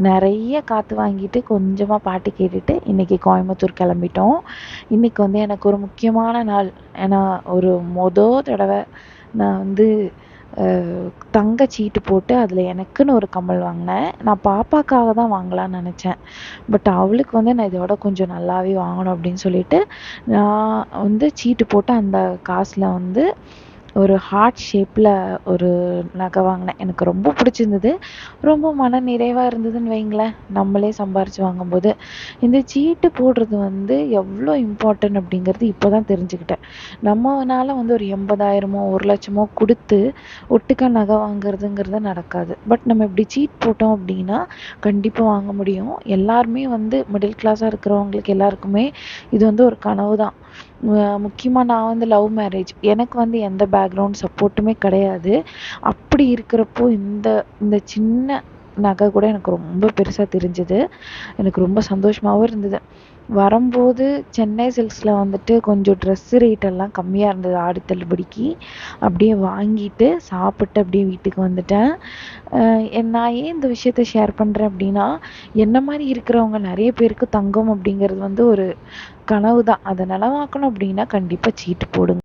நிறைய காற்று வாங்கிட்டு கொஞ்சமாக பாட்டு கேட்டுட்டு இன்றைக்கி கோயம்புத்தூர் கிளம்பிட்டோம். இன்றைக்கி வந்து எனக்கு ஒரு முக்கியமான நாள். ஏன்னா ஒரு தடவை நான் வந்து தங்க சீட்டு போட்டு அதில் எனக்குன்னு ஒரு கம்மல் வாங்கினேன். நான் பாப்பாக்காக தான் வாங்கலான்னு நினச்சேன். பட் அவளுக்கு வந்து நான் இதோட கொஞ்சம் நல்லாவே வாங்கணும் அப்படின்னு சொல்லிட்டு நான் வந்து சீட்டு போட்டு அந்த காசில் வந்து ஒரு ஹார்ட் ஷேப்பில் ஒரு நகை வாங்கினேன். எனக்கு ரொம்ப பிடிச்சிருந்தது. ரொம்ப மன நிறைவாக இருந்ததுன்னு வைங்களேன். நம்மளே சம்பாரித்து வாங்கும்போது இந்த சீட்டு போடுறது வந்து எவ்வளோ இம்பார்ட்டன்ட் அப்படிங்கிறது இப்போ தான் தெரிஞ்சுக்கிட்டேன். நம்மனால வந்து ஒரு 80,000மோ 1,00,000மோ கொடுத்து ஒட்டுக்கா நகை வாங்குறதுங்கிறது நடக்காது. பட் நம்ம இப்படி சீட் போட்டோம் அப்படின்னா கண்டிப்பாக வாங்க முடியும். எல்லாருமே வந்து மிடில் கிளாஸாக இருக்கிறவங்களுக்கு எல்லாருக்குமே இது வந்து ஒரு கனவு தான். முக்கியமாக நான் வந்து லவ் மேரேஜ். எனக்கு வந்து எந்த பேக்ரவுண்ட் சப்போர்ட்டுமே கிடையாது. அப்படி இருக்கிறப்போ இந்த இந்த சின்ன நகை கூட எனக்கு ரொம்ப பெருசாக தெரிஞ்சுது. எனக்கு ரொம்ப சந்தோஷமாகவும் இருந்தது. வரும்போது சென்னை சில்க்ஸில் வந்துட்டு கொஞ்சம் ட்ரெஸ்ஸு ரேட்டெல்லாம் கம்மியாக இருந்தது ஆடி தள்ளுபடிக்கு. அப்படியே வாங்கிட்டு சாப்பிட்டு அப்படியே வீட்டுக்கு வந்துட்டேன். நான் ஏன் இந்த விஷயத்த ஷேர் பண்ணுறேன் அப்படின்னா, என்ன மாதிரி இருக்கிறவங்க நிறைய பேருக்கு தங்கம் அப்படிங்கிறது வந்து ஒரு கனவு தான். அதை நனவாக்கணும் அப்படின்னா கண்டிப்பாக சீட்டு போடுங்க.